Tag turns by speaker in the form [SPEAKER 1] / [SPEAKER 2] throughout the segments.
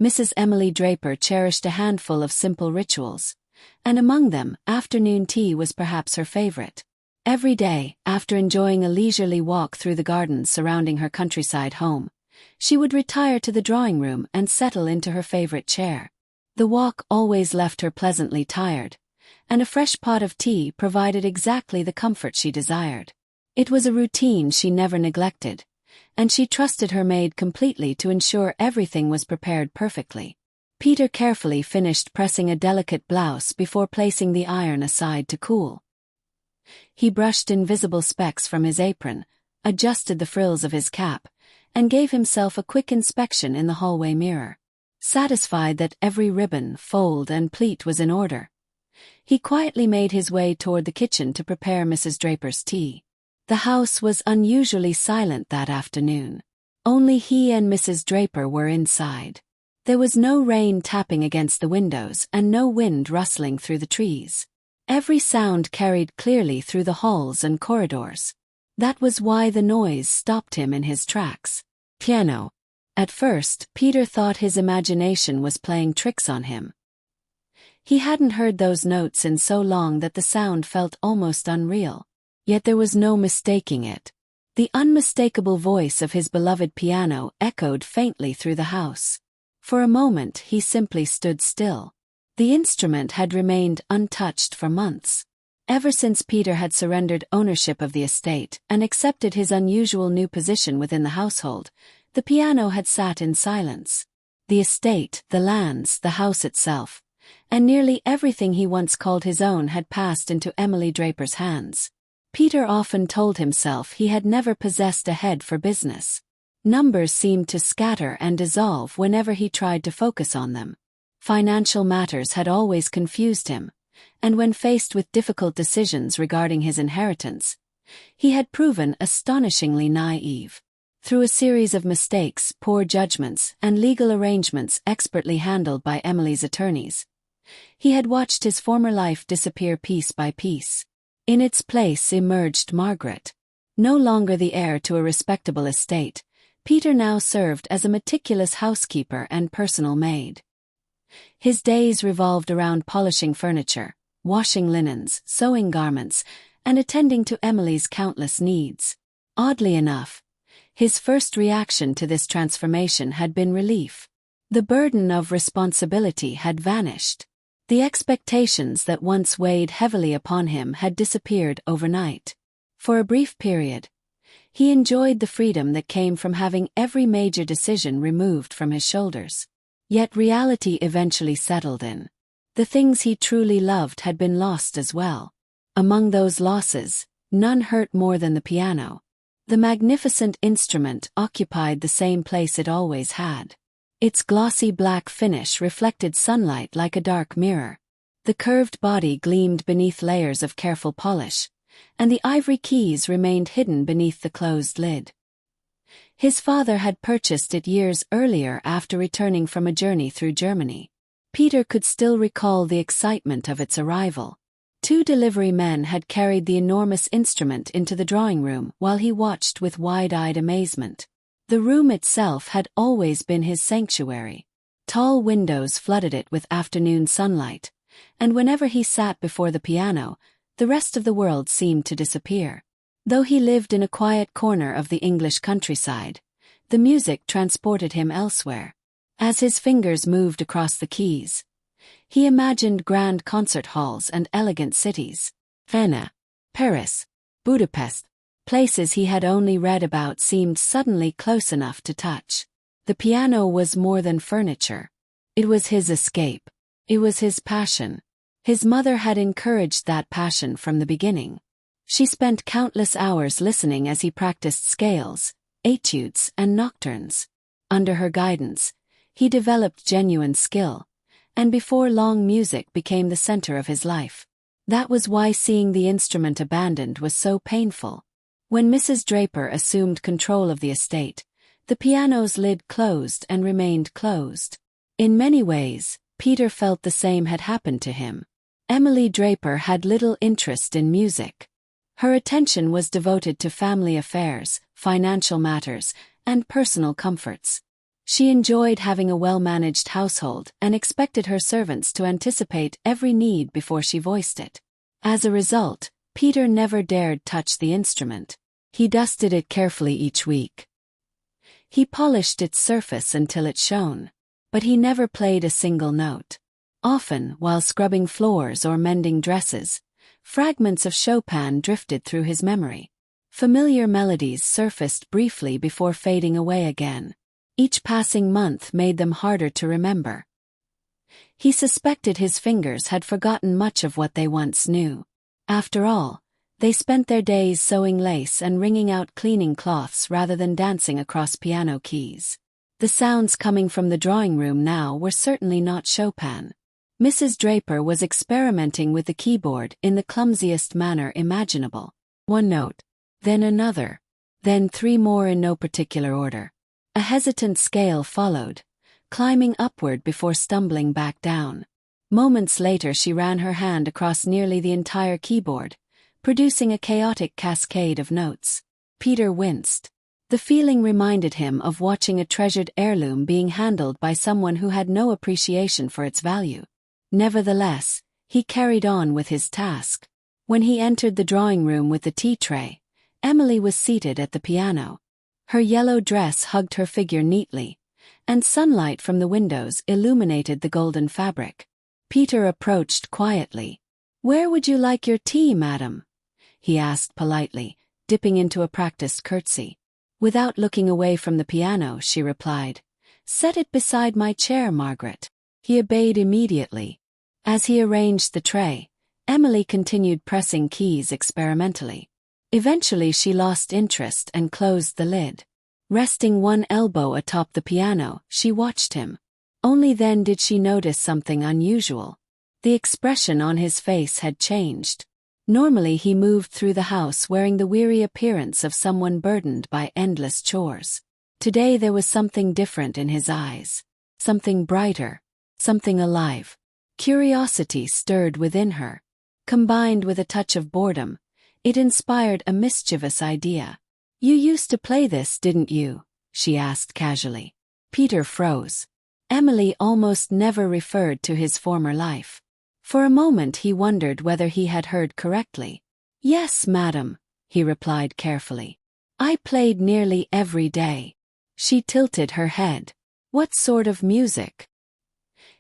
[SPEAKER 1] Mrs. Emily Draper cherished a handful of simple rituals, and among them, afternoon tea was perhaps her favorite. Every day, after enjoying a leisurely walk through the gardens surrounding her countryside home, she would retire to the drawing room and settle into her favorite chair. The walk always left her pleasantly tired, and a fresh pot of tea provided exactly the comfort she desired. It was a routine she never neglected, and she trusted her maid completely to ensure everything was prepared perfectly. Peter carefully finished pressing a delicate blouse before placing the iron aside to cool. He brushed invisible specks from his apron, adjusted the frills of his cap, and gave himself a quick inspection in the hallway mirror. Satisfied that every ribbon, fold, and pleat was in order, he quietly made his way toward the kitchen to prepare Mrs. Draper's tea. The house was unusually silent that afternoon. Only he and Mrs. Draper were inside. There was no rain tapping against the windows and no wind rustling through the trees. Every sound carried clearly through the halls and corridors. That was why the noise stopped him in his tracks. Piano. At first, Peter thought his imagination was playing tricks on him. He hadn't heard those notes in so long that the sound felt almost unreal. Yet there was no mistaking it. The unmistakable voice of his beloved piano echoed faintly through the house. For a moment he simply stood still. The instrument had remained untouched for months. Ever since Peter had surrendered ownership of the estate and accepted his unusual new position within the household, the piano had sat in silence. The estate, the lands, the house itself, and nearly everything he once called his own had passed into Emily Draper's hands. Peter often told himself he had never possessed a head for business. Numbers seemed to scatter and dissolve whenever he tried to focus on them. Financial matters had always confused him, and when faced with difficult decisions regarding his inheritance, he had proven astonishingly naive. Through a series of mistakes, poor judgments, and legal arrangements expertly handled by Emily's attorneys, he had watched his former life disappear piece by piece. In its place emerged Margaret. No longer the heir to a respectable estate, Peter now served as a meticulous housekeeper and personal maid. His days revolved around polishing furniture, washing linens, sewing garments, and attending to Emily's countless needs. Oddly enough, his first reaction to this transformation had been relief. The burden of responsibility had vanished. The expectations that once weighed heavily upon him had disappeared overnight. For a brief period, he enjoyed the freedom that came from having every major decision removed from his shoulders. Yet reality eventually settled in. The things he truly loved had been lost as well. Among those losses, none hurt more than the piano. The magnificent instrument occupied the same place it always had. Its glossy black finish reflected sunlight like a dark mirror. The curved body gleamed beneath layers of careful polish, and the ivory keys remained hidden beneath the closed lid. His father had purchased it years earlier after returning from a journey through Germany. Peter could still recall the excitement of its arrival. 2 delivery men had carried the enormous instrument into the drawing room while he watched with wide-eyed amazement. The room itself had always been his sanctuary. Tall windows flooded it with afternoon sunlight, and whenever he sat before the piano, the rest of the world seemed to disappear. Though he lived in a quiet corner of the English countryside, the music transported him elsewhere. As his fingers moved across the keys, he imagined grand concert halls and elegant cities. Vienna, Paris, Budapest, places he had only read about seemed suddenly close enough to touch. The piano was more than furniture. It was his escape. It was his passion. His mother had encouraged that passion from the beginning. She spent countless hours listening as he practiced scales, etudes, and nocturnes. Under her guidance, he developed genuine skill, and before long music became the center of his life. That was why seeing the instrument abandoned was so painful. When Mrs. Draper assumed control of the estate, the piano's lid closed and remained closed. In many ways, Peter felt the same had happened to him. Emily Draper had little interest in music. Her attention was devoted to family affairs, financial matters, and personal comforts. She enjoyed having a well-managed household and expected her servants to anticipate every need before she voiced it. As a result, Peter never dared touch the instrument. He dusted it carefully each week. He polished its surface until it shone. But he never played a single note. Often, while scrubbing floors or mending dresses, fragments of Chopin drifted through his memory. Familiar melodies surfaced briefly before fading away again. Each passing month made them harder to remember. He suspected his fingers had forgotten much of what they once knew. After all, they spent their days sewing lace and wringing out cleaning cloths rather than dancing across piano keys. The sounds coming from the drawing room now were certainly not Chopin. Mrs. Draper was experimenting with the keyboard in the clumsiest manner imaginable. One note, then another, then three more in no particular order. A hesitant scale followed, climbing upward before stumbling back down. Moments later she ran her hand across nearly the entire keyboard, producing a chaotic cascade of notes. Peter winced. The feeling reminded him of watching a treasured heirloom being handled by someone who had no appreciation for its value. Nevertheless, he carried on with his task. When he entered the drawing room with the tea tray, Emily was seated at the piano. Her yellow dress hugged her figure neatly, and sunlight from the windows illuminated the golden fabric. Peter approached quietly. "Where would you like your tea, madam?" he asked politely, dipping into a practiced curtsy. Without looking away from the piano, she replied, "Set it beside my chair, Margaret." He obeyed immediately. As he arranged the tray, Emily continued pressing keys experimentally. Eventually she lost interest and closed the lid. Resting one elbow atop the piano, she watched him. Only then did she notice something unusual. The expression on his face had changed. Normally he moved through the house wearing the weary appearance of someone burdened by endless chores. Today there was something different in his eyes. Something brighter. Something alive. Curiosity stirred within her. Combined with a touch of boredom, it inspired a mischievous idea. "You used to play this, didn't you?" she asked casually. Peter froze. Emily almost never referred to his former life. For a moment he wondered whether he had heard correctly. "Yes, madam," he replied carefully. "I played nearly every day." She tilted her head. "What sort of music?"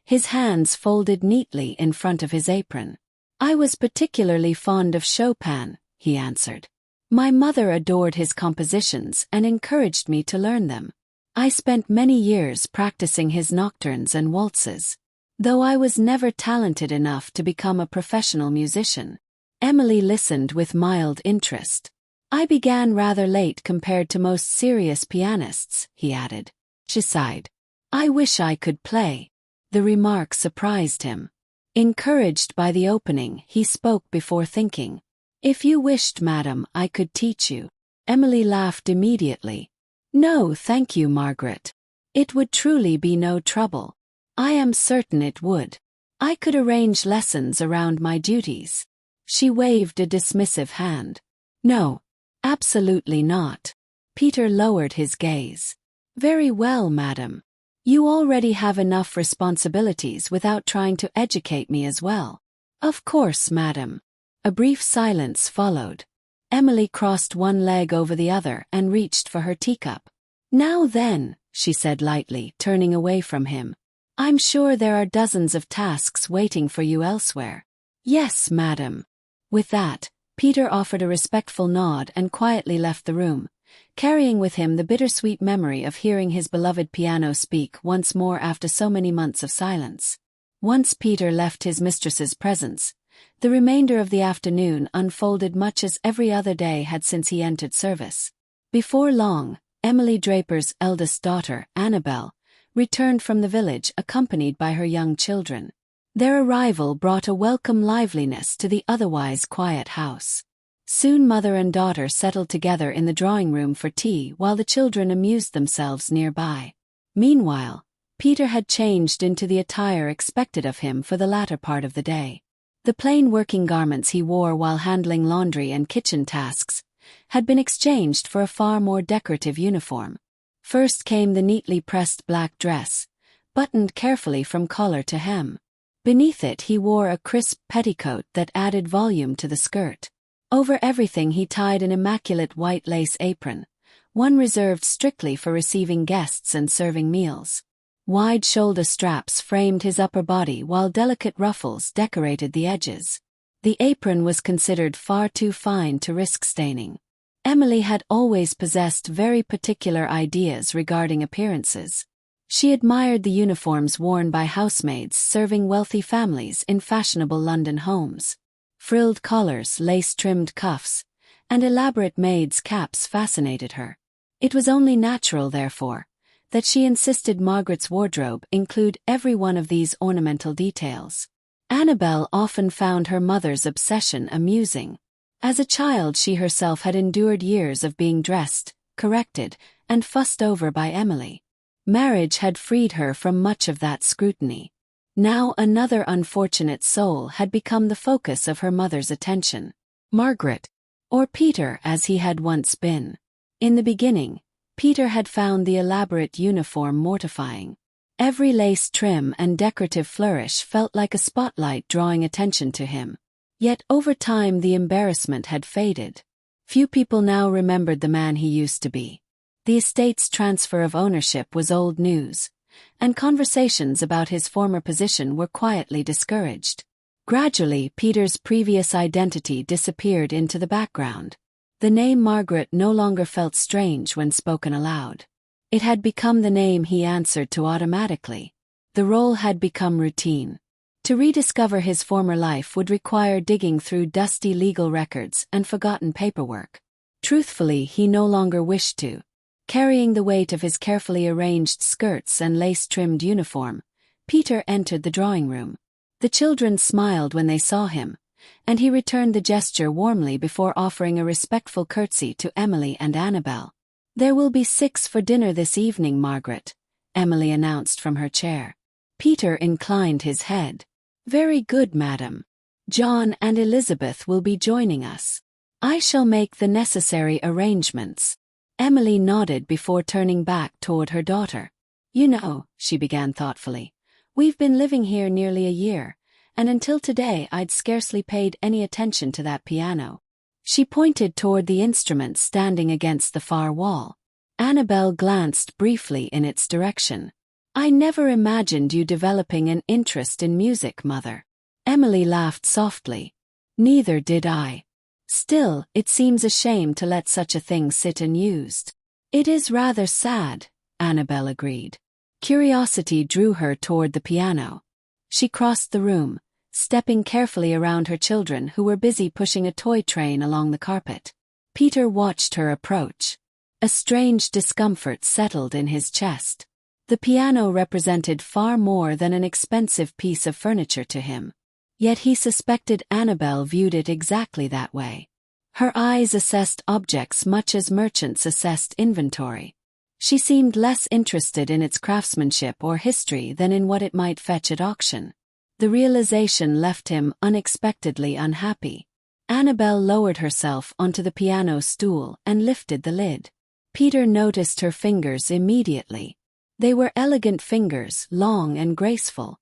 [SPEAKER 1] His hands folded neatly in front of his apron. "I was particularly fond of Chopin," he answered. "My mother adored his compositions and encouraged me to learn them. I spent many years practicing his nocturnes and waltzes, though I was never talented enough to become a professional musician." Emily listened with mild interest. "I began rather late compared to most serious pianists," he added. She sighed. "I wish I could play." The remark surprised him. Encouraged by the opening, he spoke before thinking. "If you wished, madam, I could teach you." Emily laughed immediately. "No, thank you, Margaret. It would truly be no trouble." "I am certain it would. I could arrange lessons around my duties." She waved a dismissive hand. "No, absolutely not." Peter lowered his gaze. "Very well, madam. You already have enough responsibilities without trying to educate me as well." "Of course, madam." A brief silence followed. Emily crossed one leg over the other and reached for her teacup. "Now then," she said lightly, turning away from him. "I'm sure there are dozens of tasks waiting for you elsewhere." "Yes, madam." With that, Peter offered a respectful nod and quietly left the room, carrying with him the bittersweet memory of hearing his beloved piano speak once more after so many months of silence. Once Peter left his mistress's presence, the remainder of the afternoon unfolded much as every other day had since he entered service. Before long, Emily Draper's eldest daughter, Annabel, returned from the village accompanied by her young children. Their arrival brought a welcome liveliness to the otherwise quiet house. Soon mother and daughter settled together in the drawing room for tea while the children amused themselves nearby. Meanwhile, Peter had changed into the attire expected of him for the latter part of the day. The plain working garments he wore while handling laundry and kitchen tasks had been exchanged for a far more decorative uniform. First came the neatly pressed black dress, buttoned carefully from collar to hem. Beneath it he wore a crisp petticoat that added volume to the skirt. Over everything he tied an immaculate white lace apron, one reserved strictly for receiving guests and serving meals. Wide shoulder straps framed his upper body while delicate ruffles decorated the edges. The apron was considered far too fine to risk staining. Emily had always possessed very particular ideas regarding appearances. She admired the uniforms worn by housemaids serving wealthy families in fashionable London homes. Frilled collars, lace-trimmed cuffs, and elaborate maids' caps fascinated her. It was only natural, therefore, that she insisted Margaret's wardrobe include every one of these ornamental details. Annabel often found her mother's obsession amusing. As a child she herself had endured years of being dressed, corrected, and fussed over by Emily. Marriage had freed her from much of that scrutiny. Now another unfortunate soul had become the focus of her mother's attention. Margaret, or Peter as he had once been. In the beginning, Peter had found the elaborate uniform mortifying. Every lace trim and decorative flourish felt like a spotlight drawing attention to him. Yet over time the embarrassment had faded. Few people now remembered the man he used to be. The estate's transfer of ownership was old news, and conversations about his former position were quietly discouraged. Gradually, Peter's previous identity disappeared into the background. The name Margaret no longer felt strange when spoken aloud. It had become the name he answered to automatically. The role had become routine. To rediscover his former life would require digging through dusty legal records and forgotten paperwork. Truthfully, he no longer wished to. Carrying the weight of his carefully arranged skirts and lace-trimmed uniform, Peter entered the drawing room. The children smiled when they saw him, and he returned the gesture warmly before offering a respectful curtsy to Emily and Annabel. "There will be 6 for dinner this evening, Margaret," Emily announced from her chair. Peter inclined his head. "Very good, madam. John and Elizabeth will be joining us. I shall make the necessary arrangements." Emily nodded before turning back toward her daughter. "You know," she began thoughtfully, "we've been living here nearly a year, and until today I'd scarcely paid any attention to that piano." She pointed toward the instrument standing against the far wall. Annabel glanced briefly in its direction. "I never imagined you developing an interest in music, Mother." Emily laughed softly. "Neither did I. Still, it seems a shame to let such a thing sit unused." "It is rather sad," Annabel agreed. Curiosity drew her toward the piano. She crossed the room, stepping carefully around her children who were busy pushing a toy train along the carpet. Peter watched her approach. A strange discomfort settled in his chest. The piano represented far more than an expensive piece of furniture to him. Yet he suspected Annabel viewed it exactly that way. Her eyes assessed objects much as merchants assessed inventory. She seemed less interested in its craftsmanship or history than in what it might fetch at auction. The realization left him unexpectedly unhappy. Annabel lowered herself onto the piano stool and lifted the lid. Peter noticed her fingers immediately. They were elegant fingers, long and graceful,